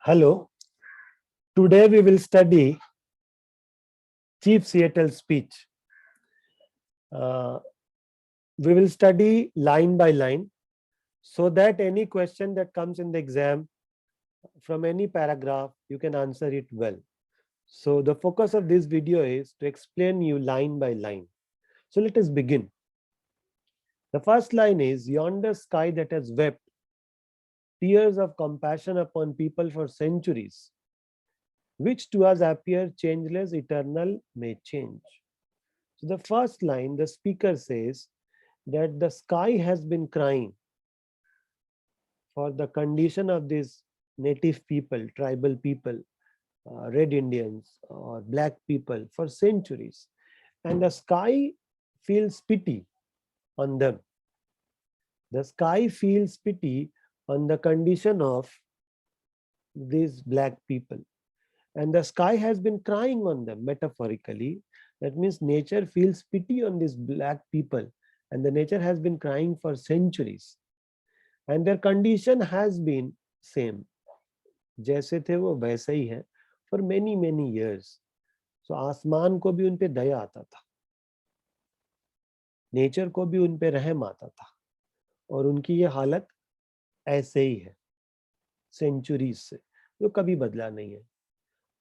Hello, today we will study Chief Seattle's speech. Uh, we will study line by line so that any question that comes in the exam from any paragraph, you can answer it well. So the focus of this video is to explain you line by line. So let us begin. The first line is, yonder sky that has wept tears of compassion upon people for centuries, which to us appear changeless, eternal, may change. So the first line, the speaker says that the sky has been crying for the condition of these native people, tribal people, red Indians or black people for centuries. And the sky feels pity on them. The sky feels pity on the condition of these black people. And the sky has been crying on them metaphorically. That means nature feels pity on these black people, and the nature has been crying for centuries. And their condition has been same. जैसे थे वो वैसे ही है for many years. So आसमान को भी उन पे दया आता था, नेचर को भी उन पे रहम आता था, और उनकी ये हालत ऐसे ही है सेंचुरीज से, जो कभी बदला नहीं है.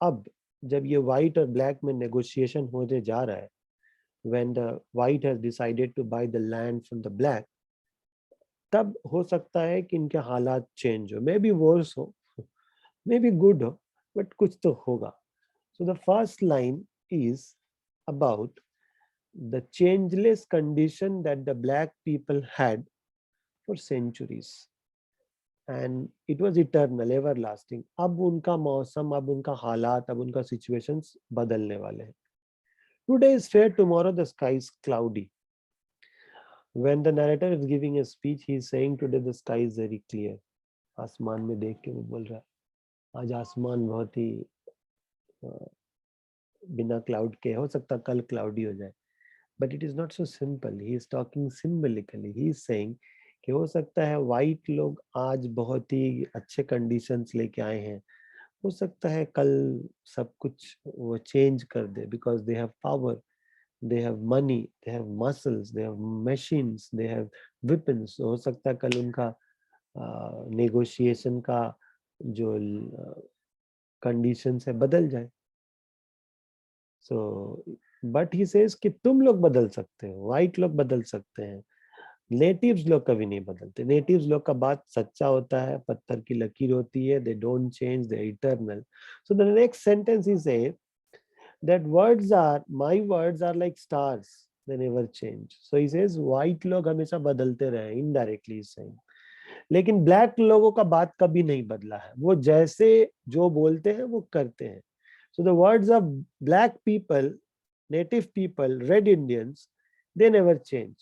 अब जब ये व्हाइट और ब्लैक में नेगोशिएशन होने जा रहा है, when the white has decided to buy the land from the black, तब हो सकता है कि इनके हालात चेंज हो, मे बी वर्स हो, मे बी गुड हो, बट कुछ तो होगा. So the first line is about the changeless condition that the black people had for centuries, and it was eternal, everlasting. अब उनका मौसम, अब उनका हालात, अब उनका situations बदलने वाले हैं. Today is fair, tomorrow the sky is cloudy. When the narrator is giving a speech, he is saying today the sky is very clear. आसमान में देख के वो बोल रहा है आज आसमान बहुत ही बिना क्लाउड के, हो सकता कल क्लाउडी हो जाए. But it is not so simple. He is talking सिंबलिकली. He is saying कि हो सकता है वाइट लोग आज बहुत ही अच्छे कंडीशंस लेके आए हैं, हो सकता है कल सब कुछ वो चेंज कर दे, because they have power, they have money, they have muscles, they have machines, they have weapons. हो सकता है कल उनका नेगोशिएशन का जो कंडीशंस है बदल जाए. सो बट ही सेज कि तुम लोग बदल सकते हो, वाइट लोग बदल सकते हैं, नेटिव्स लोग कभी नहीं बदलते. नेटिव्स लोग का बात सच्चा होता है, पत्थर की लकीर होती है. They don't change, they eternal. So the next sentence he says that my words are like stars, they never change. So he says white लोग हमेशा बदलते रहे, indirectly he's saying. लेकिन black लोगों का बात कभी नहीं बदला है, वो जैसे जो बोलते हैं वो करते हैं. So the words of black people, native people, red Indians, they never change.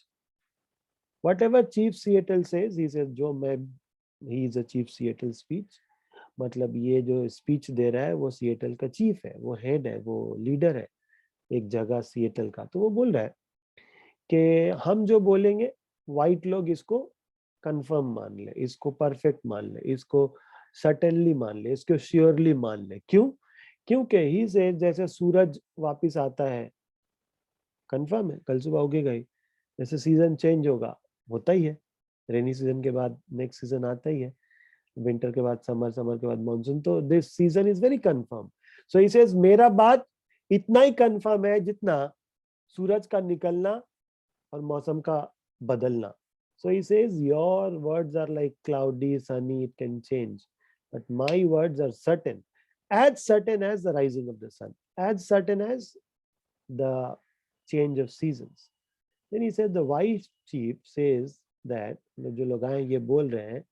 Whatever Chief Seattle says, he says he is a Chief Seattle speech. मतलब ये जो स्पीच दे रहा है वो सिएटल का चीफ है, वो हेड है, वो लीडर है एक जगह सिएटल का. तो वो बोल रहा है कि हम जो बोलेंगे वाइट लोग इसको कंफर्म मान ले, इसको परफेक्ट मान ले, इसको सर्टेनली मान ले, इसको श्योरली मान ले. क्यों? क्योंकि ही से जैसे सूरज वापस आता है, कंफर्म है कल सुबह उगेगा ही. जैसे सीजन चेंज होगा, होता ही है, रेनी सीजन के बाद नेक्स्ट सीजन आता ही है, विंटर के बाद समर, समर के बाद मॉनसून. तो this season is very confirm. So he says मेरा बात इतना ही कंफर्म है जितना सूरज का निकलना और मौसम का बदलना. So he says your words are like cloudy, sunny, it can change, but my words are certain as the rising of the sun, as certain as the change of seasons. Then he said the wise chief says that, जो लोग आए ये बोल रहे हैं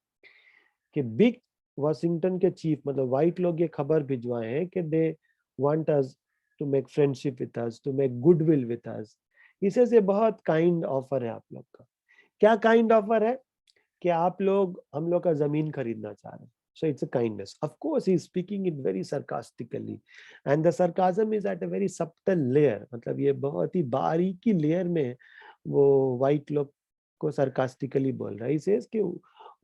कि big Washington के chief मतलब व्हाइट लोग ये खबर भिजवाए हैं कि they want us to make friendship with us, to make goodwill with us. He says ये बहुत काइंड ऑफर है आप लोग का. क्या काइंड ऑफर है? कि आप लोग हम लोग का जमीन खरीदना चाह रहे हैं. So it's a kindness. Of course, he is speaking it very sarcastically, and the sarcasm is at a very subtle layer. मतलब ये बहुत ही बारीकी लेयर में वो व्हाइट लोग को sarcastically बोल रहा है. He says कि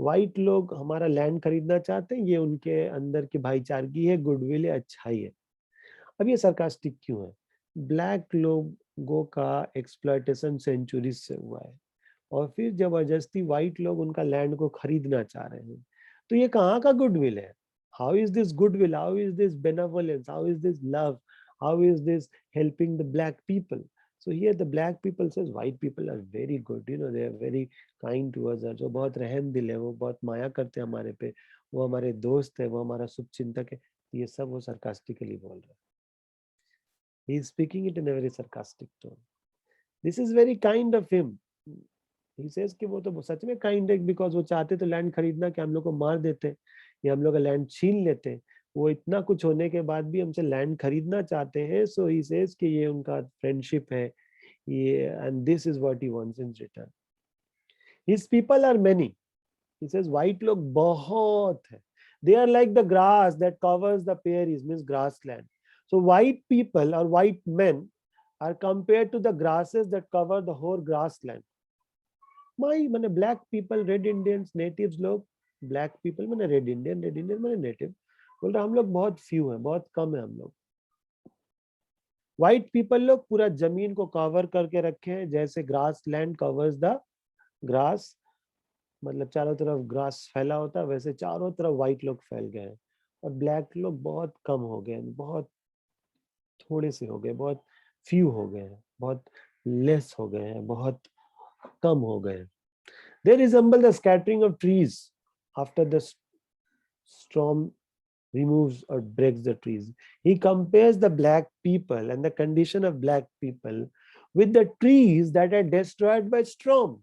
व्हाइट लोग हमारा लैंड खरीदना चाहते हैं, ये उनके अंदर की भाईचारगी है, गुडविल है, अच्छाई है। अब ये सरकास्टिक क्यों है? ब्लैक लोगों का एक्सप्लॉयटेशन सेंचुरी से हुआ है, और फिर जबरदस्ती व्हाइट लोग उनका लैंड को खरीदना चाह रहे हैं। तो ये कहाँ का गुडविल है? How is this goodwill? How is this benevolence? How is this love? How is this helping the black people? So here the black people says white people are very good, they are very kind towards us, जो बहुत रहम दिल है, वो बहुत माया करते हैं हमारे पे, वो हमारे दोस्त है, वो हमारा शुभ चिंतक है। ये सब वो sarcastically बोल रहा है। He is speaking it in a very sarcastic tone. This is very kind of him. He says कि वो तो सच में काइंड है, बिकॉज वो चाहते तो लैंड खरीदना कि हम लोग को मार देते या हम लोग का लैंड छीन लेते। वो इतना कुछ होने के बाद भी हमसे लैंड खरीदना चाहते हैं। सो ही सेज कि ये उनका फ्रेंडशिप है, ये, and this is what he wants in return. His people are many. He says white लोग बहुत है। They are like the grass that covers the prairies, means grassland. So white people or white men are compared to the grasses that cover the whole grassland. माई मैंने black people, red Indians, natives लोग, black people मैंने red Indian, red Indian मैंने native, बोल रहा हम लोग बहुत few हैं, बहुत कम है हम लोग। व्हाइट पीपल लोग पूरा जमीन को कवर करके रखे हैं, जैसे grass land covers the grass, मतलब चारों तरफ ग्रास फैला होता है, वैसे चारों तरफ व्हाइट लोग फैल गए हैं। और ब्लैक लोग बहुत कम हो गए, बहुत थोड़े से हो गए, बहुत फ्यू हो गए हैं, बहुत लेस हो गए हैं, बहुत कम हो गए हैं। They resemble the scattering of trees after the storm removes or breaks the trees. He compares the black people and the condition of black people with the trees that are destroyed by storm.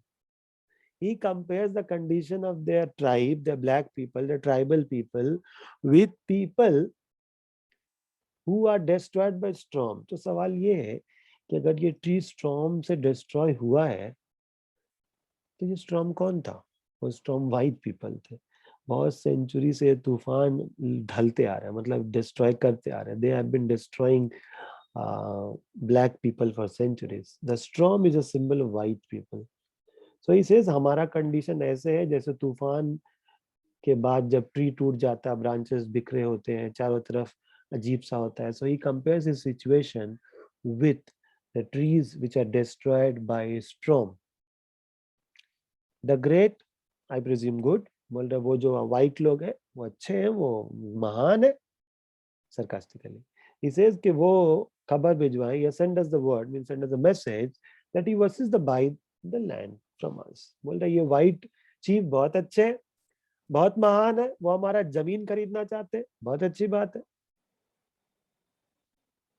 He compares the condition of their tribe, the black people, the tribal people, with people who are destroyed by storm. तो सवाल ये है कि अगर ये tree storm से destroy हुआ है, तो ये स्टॉर्म कौन था? वो स्टॉर्म व्हाइट पीपल थे। बहुत सेंचुरी से तूफान ढलते आ रहे हैं, मतलब डिस्ट्रॉय करते आ रहे हैं। They have been destroying black people for centuries. The storm is a symbol of white people. So he says हमारा कंडीशन ऐसे है जैसे तूफान के बाद जब ट्री टूट जाता है, ब्रांचेस बिखरे होते हैं, चारों तरफ अजीब सा होता है। So he compares his situation with the trees which are destroyed by storm. The great, I presume good, बोल रहे वो जो व्हाइट लोग हैं वो अच्छे हैं, वो महान है, sarcastically. He says कि वो खबर भिजवाएं, या send us the word, means send us a message that he wishes to buy the land from us. बोल रहे ये व्हाइट चीफ बहुत अच्छे हैं, बहुत महान है, वो हमारा जमीन खरीदना चाहते हैं, बहुत अच्छी बात है।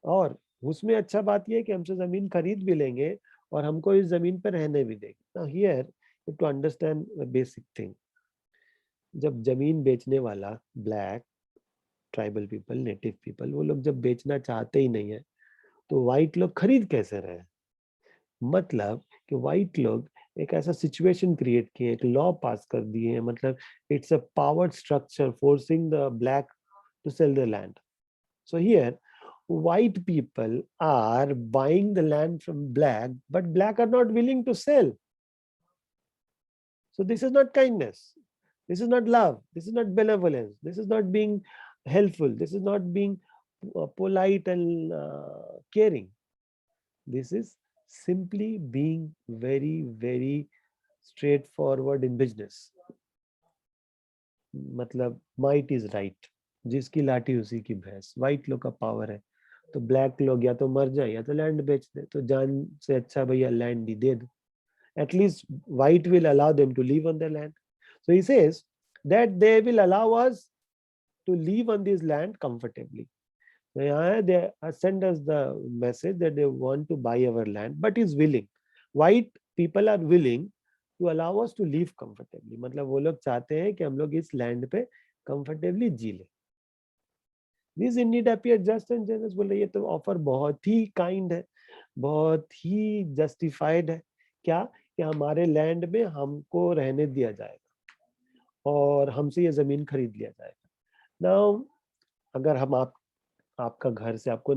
और उसमें अच्छा बात यह है कि हमसे जमीन खरीद भी लेंगे और हमको इस जमीन पर रहने भी देंगे। Now here you have to understand the basic thing. जब जमीन बेचने वाला black, tribal people, native people, वो लोग जब बेचना चाहते ही नहीं है, तो व्हाइट लोग खरीद कैसे रहे? मतलब कि व्हाइट लोग एक ऐसा सिचुएशन क्रिएट किए, एक लॉ पास कर दिए हैं, मतलब it's a power structure forcing the black to sell the land. So here white people are buying the land from black, but black are not willing to sell. So this is not kindness, this is not love, this is not benevolence, this is not being helpful, this is not being polite and caring. This is simply being very, very straightforward in business. मतलब might is right, जिसकी लाठी उसी की भैंस। White लोग का power है, तो ब्लैक लोग या तो मर जाए या तो लैंड बेच दे। तो जान से अच्छा भैया लैंड ही दे दो। At least white will allow them to live on their land. So he says that they will allow us to live on this land comfortably. So yeah, they send us the message that they want to buy our land, but is willing. White people are willing to allow us to live comfortably. मतलब वो लोग चाहते हैं कि हम लोग इस land पे कंफर्टेबली जी ले। This indeed appear just and generous। बोल रहे ये तो ऑफर बहुत ही काइंड है, बहुत ही जस्टिफाइड है। क्या कि हमारे लैंड में हमको रहने दिया जाएगा और हमसे ये जमीन खरीद लिया जाएगा। नाउ अगर हम आपका घर से आपको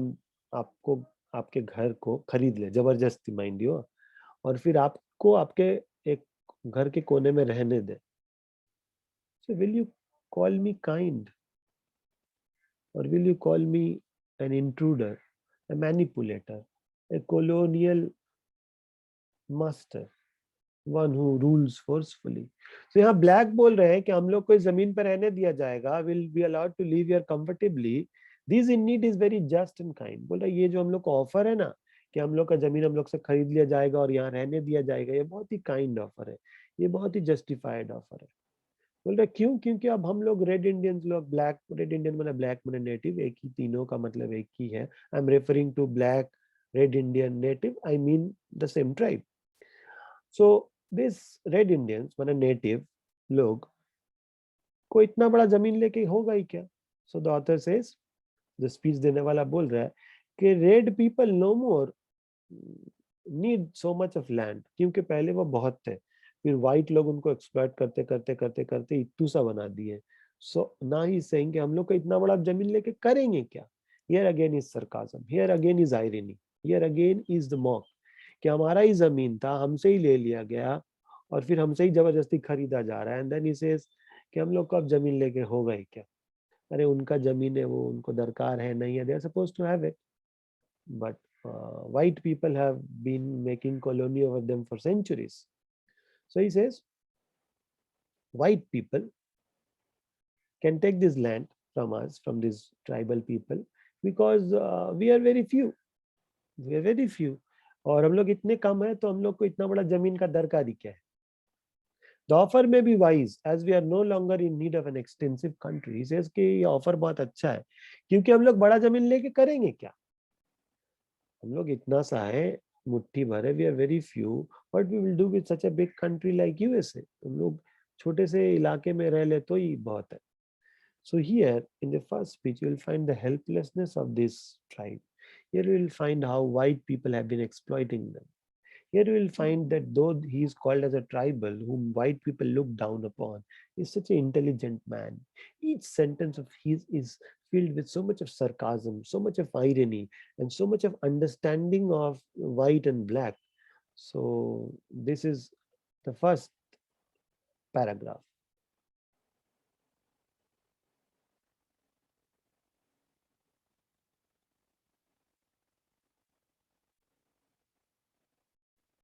आपको आपके घर को खरीद ले जबरदस्ती, माइंड यू, और फिर आपको आपके एक घर के कोने में रहने दे, So will you call me kind, or will you call me an intruder, a manipulator, a colonial master, one who rules forcefully? So यहाँ ब्लैक बोल रहे हैं कि हम लोग को इस जमीन पर रहने दिया जाएगा, will be allowed to live here comfortably. This in need is very just and kind. बोल रहा है ये जो हम लोग को ऑफर है ना, कि हम लोग का जमीन हम लोग से खरीद लिया जाएगा और यहाँ रहने दिया जाएगा, ये बहुत ही काइंड ऑफर है, ये बहुत ही जस्टिफाइड ऑफर है। बोल रहे क्यों? क्योंकि अब हम लोग रेड इंडियंस लोग, ब्लैक, रेड इंडियन मतलब ब्लैक मतलब नेटिव, एक ही, तीनों का मतलब एक ही है। I am referring to black, red Indian, native, I mean the same tribe. So this red Indians मतलब नेटिव लोग को इतना बड़ा जमीन लेके होगा ही क्या? सो द ऑथर सेज, जो स्पीच देने वाला बोल रहा है कि red people no more need so much of land, क्योंकि पहले वो बहुत थे, फिर व्हाइट लोग उनको एक्सप्लॉइट करते करते करते करते इतू सा बना दिए। सो ना ही सेइंग कि हम लोग को इतना बड़ा जमीन लेके करेंगे क्या? Here again is sarcasm, here again is irony, here again is the mock, कि हमारा ही जमीन था, हमसे ही ले लिया गया और फिर हमसे ही जबरदस्ती खरीदा जा रहा है। एंड देन ही सेज कि हम लोग को अब जमीन लेके होगा ही क्या? अरे उनका जमीन है, वो उनको दरकार है, नहीं है, they are suppose to have it, but white people have been making colony over them for centuries. So he says, white people can take this land from us, from these tribal people, because we are very few. We are very few. और हम लोग इतने कम है, तो हम लोग को इतना बड़ा जमीन का दरकार ही क्या है? The offer may be wise as we are no longer in need of an extensive country. He says कि ये ऑफर बहुत अच्छा है, क्योंकि हम लोग बड़ा जमीन लेके करेंगे क्या? हम लोग इतना सा है, मुट्ठी भर है, we are very few, what we will do with such a big country like USA? हम लोग छोटे से इलाके में रह ले तो ही बहुत है। So here in the first speech you will find the helplessness of this tribe. Here you will find how white people have been exploiting them. Here you will find that though he is called as a tribal whom white people look down upon, he is such an intelligent man. Each sentence of his is filled with so much of sarcasm, so much of irony, and so much of understanding of white and black. So this is the first paragraph.